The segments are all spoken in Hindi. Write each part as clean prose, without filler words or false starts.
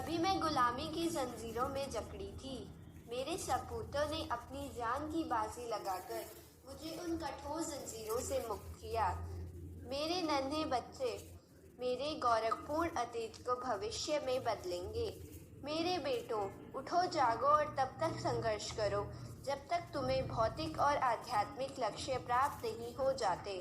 अभी मैं गुलामी की जंजीरों में जकड़ी थी। मेरे सपूतों ने अपनी जान की बाजी लगाकर मुझे उन कठोर जंजीरों से मुक्त किया। मेरे नन्हे बच्चे मेरे गौरवपूर्ण अतीत को भविष्य में बदलेंगे। मेरे बेटों, उठो जागो और तब तक संघर्ष करो जब तक तुम्हें भौतिक और आध्यात्मिक लक्ष्य प्राप्त नहीं हो जाते।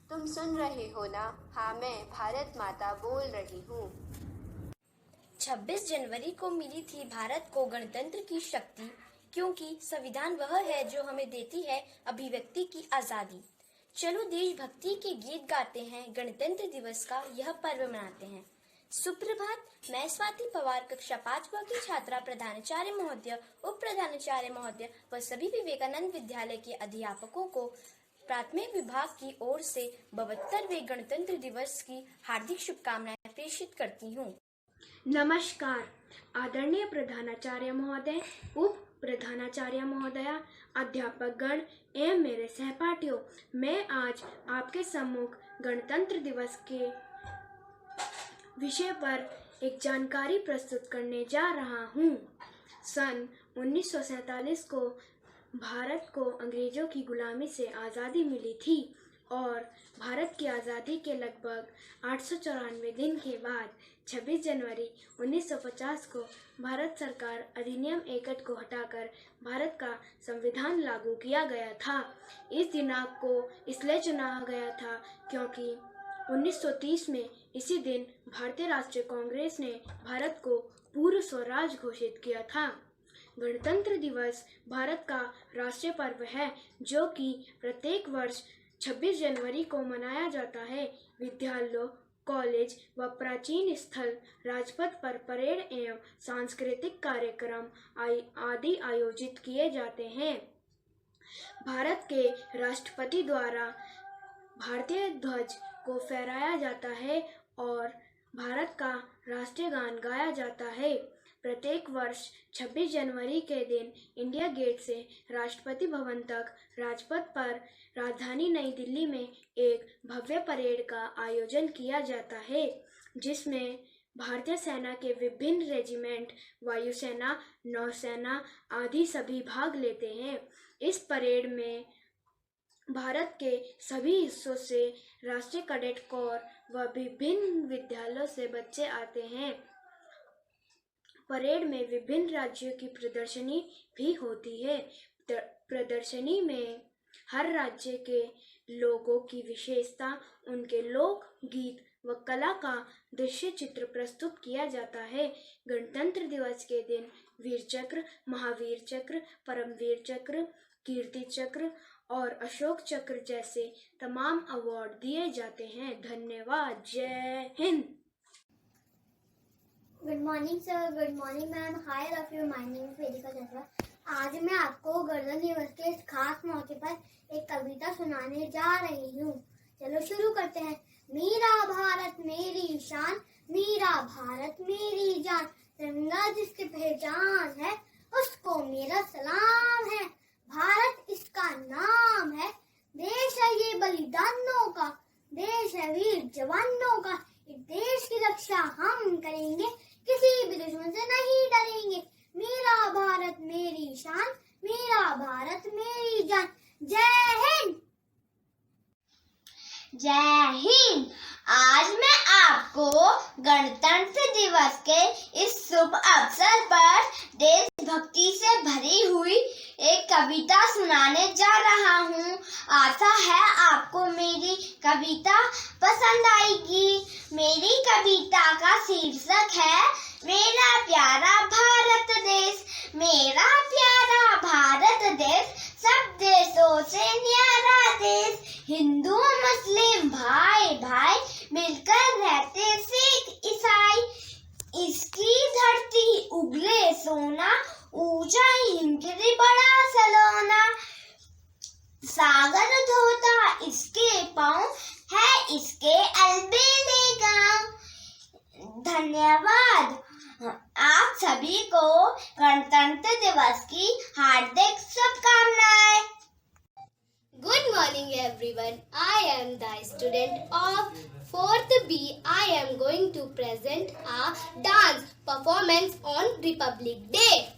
तुम सुन रहे हो ना? हाँ, मैं भारत माता बोल रही हूँ। 26 जनवरी को मिली थी भारत को गणतंत्र की शक्ति, क्योंकि संविधान वह है जो हमें देती है अभिव्यक्ति की आजादी। चलो देशभक्ति के गीत गाते हैं, गणतंत्र दिवस का यह पर्व मनाते हैं। सुप्रभात, मैं स्वाति पवार कक्षा 5 की छात्रा, प्रधानाचार्य महोदय, उप प्रधानाचार्य महोदय व सभी विवेकानंद विद्यालय के अध्यापकों को प्राथमिक विभाग की ओर से 72वें गणतंत्र दिवस की हार्दिक शुभकामनाएं प्रेषित करती हूँ। नमस्कार आदरणीय प्रधानाचार्य महोदय, उप प्रधानाचार्य महोदया, अध्यापकगण एवं मेरे सहपाठियों, मैं आज आपके सम्मुख गणतंत्र दिवस के विषय पर एक जानकारी प्रस्तुत करने जा रहा हूँ। सन 1947 को भारत को अंग्रेजों की गुलामी से आज़ादी मिली थी और भारत की आज़ादी के लगभग 894 दिन के बाद 26 जनवरी 1950 को भारत सरकार अधिनियम 61 को हटाकर भारत का संविधान लागू किया गया था। इस दिनांक को इसलिए चुना गया था क्योंकि 1930 में इसी दिन भारतीय राष्ट्रीय कांग्रेस ने भारत को पूर्ण स्वराज घोषित किया था। गणतंत्र दिवस भारत का राष्ट्रीय पर्व है जो कि प्रत्येक वर्ष 26 जनवरी को मनाया जाता है। विद्यालयों, कॉलेज व प्राचीन स्थल, राजपथ पर परेड एवं सांस्कृतिक कार्यक्रम आदि आयोजित किए जाते हैं। भारत के राष्ट्रपति द्वारा भारतीय ध्वज को फहराया जाता है और भारत का राष्ट्रीय गान गाया जाता है। प्रत्येक वर्ष 26 जनवरी के दिन इंडिया गेट से राष्ट्रपति भवन तक राजपथ पर राजधानी नई दिल्ली में एक भव्य परेड का आयोजन किया जाता है, जिसमें भारतीय सेना के विभिन्न रेजिमेंट, वायुसेना, नौसेना आदि सभी भाग लेते हैं। इस परेड में भारत के सभी हिस्सों से राष्ट्रीय कैडेट कोर व विभिन्न विद्यालयों से बच्चे आते हैं। परेड में विभिन्न राज्यों की प्रदर्शनी भी होती है। प्रदर्शनी में हर राज्य के लोगों की विशेषता, उनके लोक गीत व कला का दृश्य चित्र प्रस्तुत किया जाता है। गणतंत्र दिवस के दिन वीर चक्र, महावीर चक्र, परमवीर चक्र, कीर्ति चक्र और अशोक चक्र जैसे तमाम अवार्ड दिए जाते हैं। धन्यवाद। जय हिंद। Good morning sir, good morning ma'am, hi all of you, my name is Vedika Chandra. आज मैं आपको गणतंत्र दिवस के इस खास मौके पर एक कविता सुनाने जा रही हूँ। चलो शुरू करते हैं। मेरा भारत मेरी शान, मेरा भारत मेरी जान, तिरंगा जिसकी पहचान है उसको मेरा सलाम है। भारत इसका नाम है, देश है ये बलिदानों का, देश है वीर जवानों का। इस देश की रक्षा हम करेंगे, किसी भी दुश्मन से नहीं डरेंगे। मेरा भारत मेरी शान, मेरा भारत मेरी जान। जय हिंद। जय हिंद। आज मैं आपको गणतंत्र दिवस के इस शुभ अवसर पर देशभक्ति से भरी हुई एक कविता सुनाने जा रहा हूँ। आशा है आपको मेरी कविता पसंद आएगी। मेरी कविता का शीर्षक है मेरा प्यारा भारत देश। मेरा प्यारा भारत देश सब देशों से न्यारा देश। हिंदू मुस्लिम भाई भाई मिलकर रहते सिख ईसाई। इसकी धरती उगले सोना, ऊंचा हिमगिरी बड़ा सलोना। सागर धोता इसके पाँव, है इसके अलबेले गाँव। धन्यवाद। आप सभी को गणतंत्र दिवस की हार्दिक शुभकामनाएं। Good morning everyone. I am the student of Fourth B, I am going to present a dance performance on Republic Day.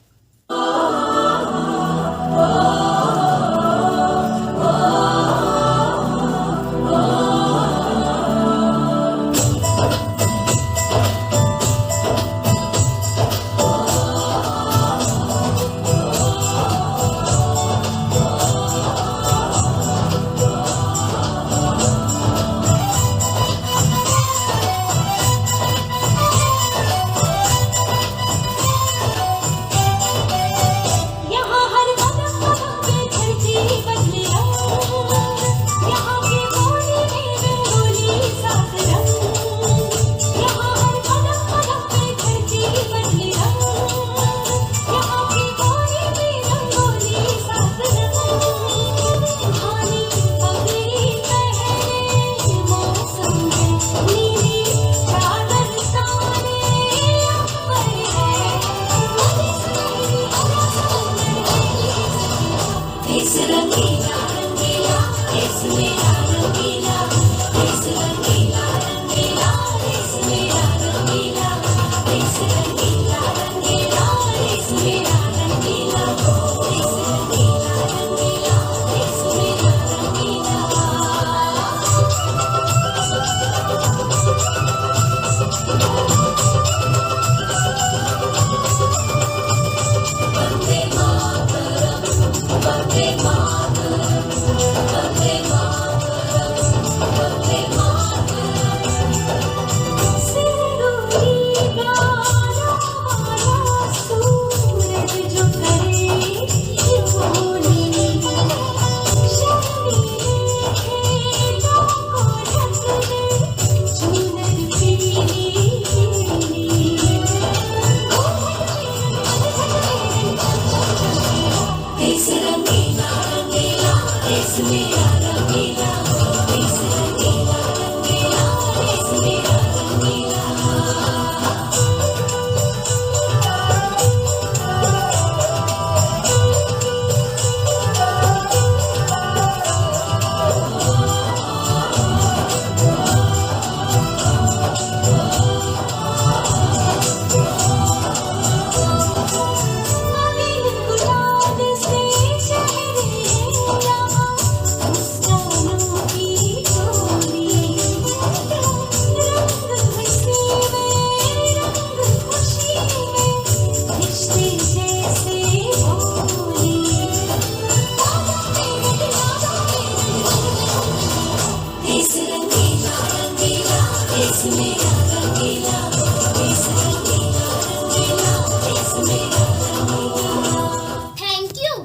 Thank you.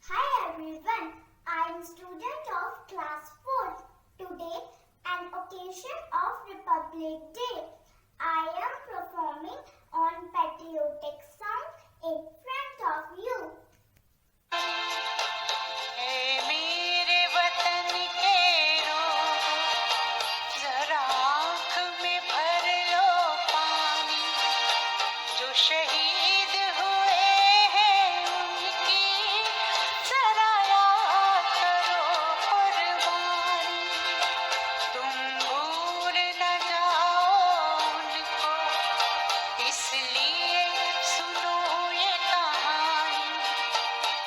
Hi everyone, I am student of class 4. Today, an occasion of Republic Day. I am performing on patriotic song in front of you. मेरे वतन के लोगों, जरा आँख में भर लो पानी, जो शहीद हुए हैं उनकी जरा याद करो कुर्बानी। तुम भूल न जाओ उनको, इसलिए सुनो ये कहानी,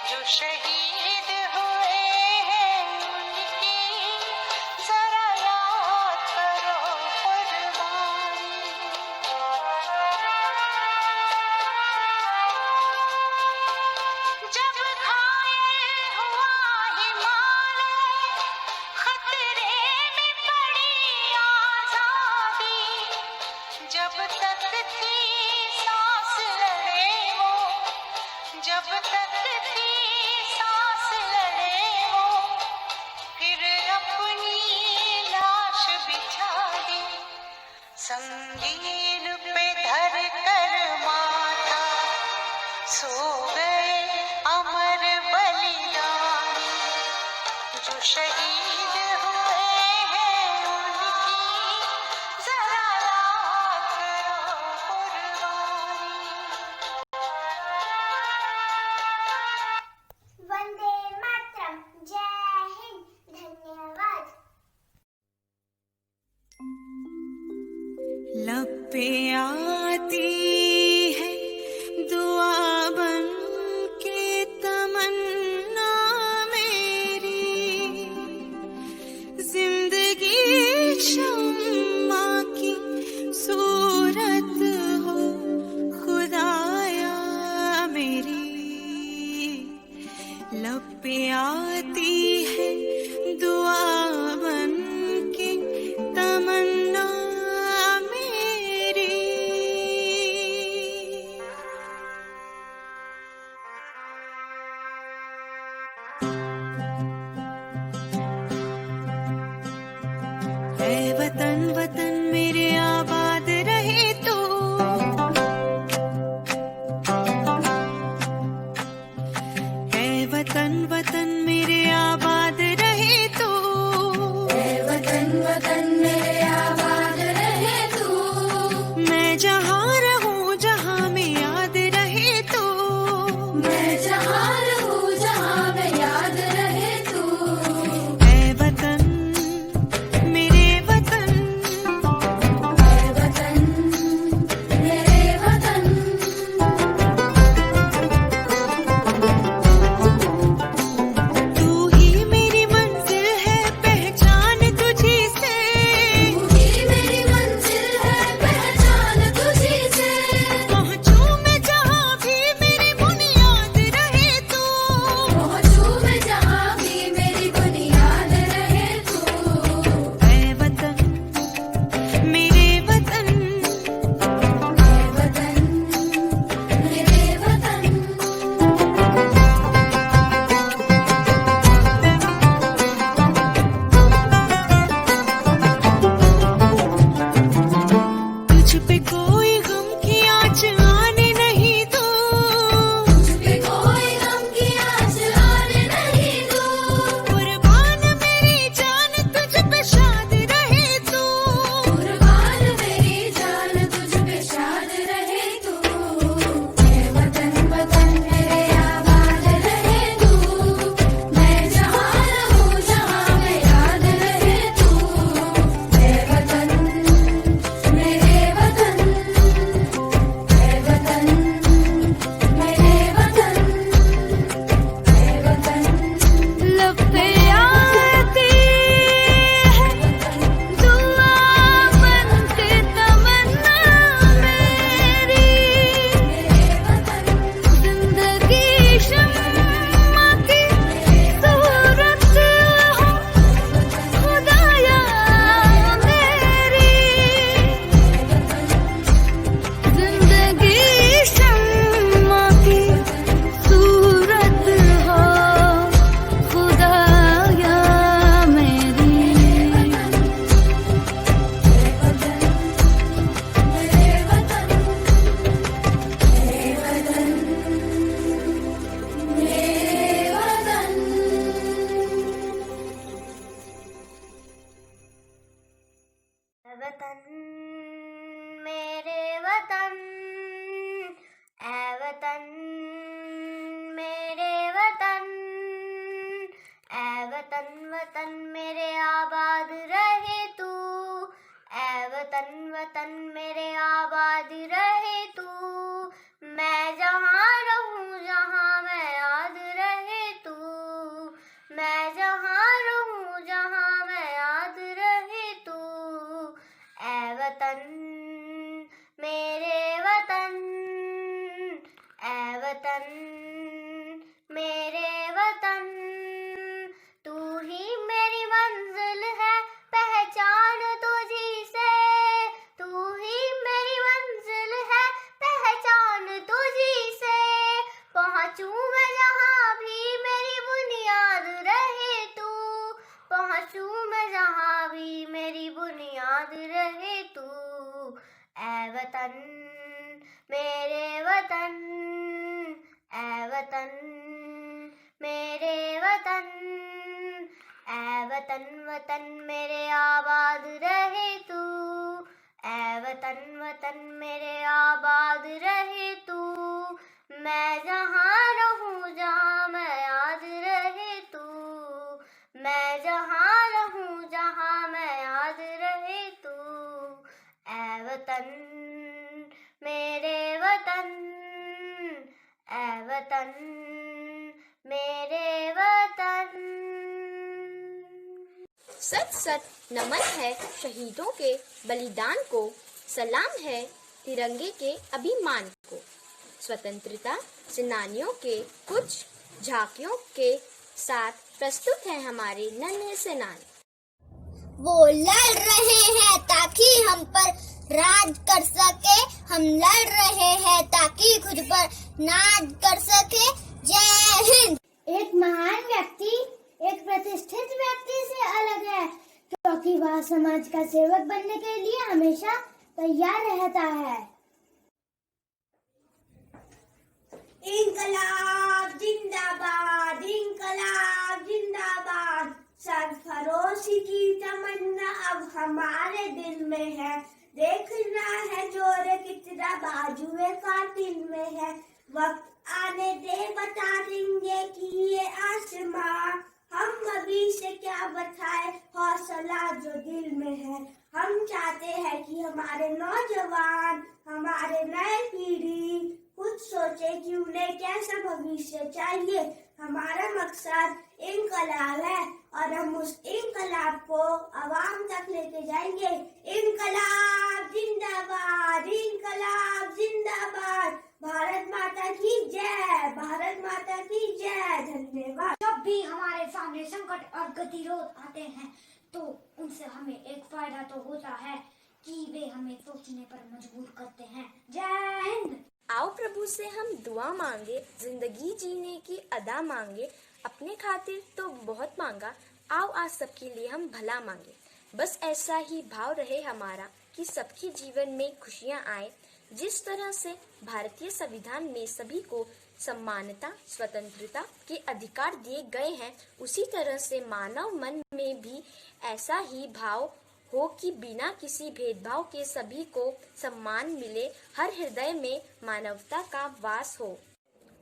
जो शहीद हुए हैं उनकी जरा याद करो कुर्बानी। जब घायल हुआ हिमालय, खतरे में पड़ी आजादी, जब तक थी सांस लड़े वो, जब तक थी सांस लड़े वो, फिर अपनी लाश बिछा दी, संगीन पे धर कर माथा, सो गए अमर बलिदानी, जो शहीद हुए हैं उनकी जरा याद करो कुर्बानी। वंदे मातरम, जय हिंद, धन्यवाद। पे आती है दुआ बन के तमन्ना मेरी, जिंदगी शम्मा की सूरत हो खुदाया मेरी, लब पे आती है दुआ बन के तमन्ना मेरी। ऐ वतन वतन मेरे आबाद रहे तू, ऐ वतन वतन मेरे आबाद रहे तू, ऐ वतन वतन मेरे आबाद रहे तू, मैं जहाँ रहूं जहाँ में याद रहे तू, मैं जहाँ रहूं जहाँ में याद रहे तू, ऐ वतन मेरे वतन, ऐ वतन मेरे वतन। तू ही मेरी मंजिल है पहचान तुझी से, तू ही मेरी मंजिल है पहचान तुझी से, पहुँचूं मैं जहाँ भी मेरी बुनियाद रहे तू, पहुँचूं मैं जहाँ भी मेरी बुनियाद रहे तू, ऐ वतन मेरे वतन, ऐ वतन मेरे वतन। तुझ पे कोई गम की आँच आने नहीं दो, तुझ पे कोई गम की आँच आने नहीं दो, कुर्बान मेरी जान तुझ पे शाद रहे तू, कुर्बान मेरी जान तुझ पे शाद रहे तू, ऐ वतन वतन मेरे आबाद रहे तू, मैं जहाँ रहूं जहाँ में याद रहे तू, ऐ वतन मेरे वतन, ऐ वतन मेरे वतन, ऐ वतन। लब पे आती है दुआ बन के तमन्ना मेरी, जिंदगी शम्मा की सूरत हो खुदाया मेरी, जिंदगी शम्मा की सूरत हो खुदाया मेरी। वतन मेरे वतन, ऐ वतन मेरे वतन, ऐ वतन वतन मेरे आबाद रहे तू, ऐ वतन वतन मेरे आबाद रहे तू, मैं जहाँ रहूं जहाँ में याद रहे तू, मैं जहाँ रहूं जहाँ में याद रहे तू, ऐ वतन मेरे वतन, ऐ वतन मेरे वतन। तू ही मेरी मंजिल है पहचान तुझी से, तू ही मेरी मंजिल है पहचान तुझी से, पहुँचूं मैं जहाँ भी मेरी बुनियाद रहे तू, पहुँचूं मैं जहाँ भी मेरी बुनियाद रहे तू, ऐ वतन मेरे वतन, ऐ वतन मेरे वतन, ऐ वतन वतन मेरे आबाद रहे तू, ऐ वतन वतन मेरे आबाद रहे तू, मैं जहाँ रहूं जहाँ में याद रहे तू, मैं जहाँ रहूं जहाँ में याद रहे तू, ऐ वतन वतन, मेरे वतन। सच सच नमन है शहीदों के बलिदान को, सलाम है तिरंगे के अभिमान को। स्वतंत्रता सेनानियों के कुछ झांकियों के साथ प्रस्तुत है हमारे नन्हे से नान। वो लड़ रहे हैं ताकि हम पर राज कर सके, हम लड़ रहे हैं ताकि खुद पर नाज कर सके। जय हिंद। एक महान व्यक्ति एक प्रतिष्ठित व्यक्ति से अलग है, क्योंकि वह समाज का सेवक बनने के लिए हमेशा तैयार रहता है। इंकलाब जिंदाबाद, इंकलाब जिंदाबाद। सरफरोशी की तमन्ना अब हमारे दिल में है, देखना है जोर कितना बाजुए कातिल में है। वक्त आने दे बता देंगे कि ये आसमां, हम अभी से क्या बताए हौसला जो दिल में है। हम चाहते हैं कि हमारे नौजवान, हमारे नए पीढ़ी कुछ सोचे कि उन्हें कैसा भविष्य चाहिए। हमारा मकसद इंकलाब है और हम उस इंकलाब को आवाम तक लेके जाएंगे। इंकलाब जिंदाबाद, इंकलाब जिंदाबाद। भारत माता की जय, भारत माता की जय। धन्यवाद। जब भी हमारे सामने संकट और गतिरोध आते हैं तो उनसे हमें एक फायदा तो होता है कि वे हमें सोचने पर मजबूर करते हैं। जय हिंद। आओ प्रभु से हम दुआ मांगे, जिंदगी जीने की अदा मांगे। अपने खातिर तो बहुत मांगा, आओ आज सबके लिए हम भला मांगे। बस ऐसा ही भाव रहे हमारा कि सबके जीवन में खुशियाँ आए। जिस तरह से भारतीय संविधान में सभी को समानता स्वतंत्रता के अधिकार दिए गए हैं, उसी तरह से मानव मन में भी ऐसा ही भाव हो कि बिना किसी भेदभाव के सभी को सम्मान मिले, हर हृदय में मानवता का वास हो।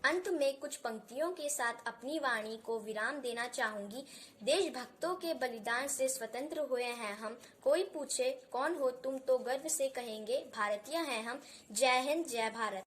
अंत में कुछ पंक्तियों के साथ अपनी वाणी को विराम देना चाहूंगी। देशभक्तों के बलिदान से स्वतंत्र हुए हैं हम, कोई पूछे कौन हो तुम तो गर्व से कहेंगे भारतीय हैं हम। जय हिंद, जय भारत।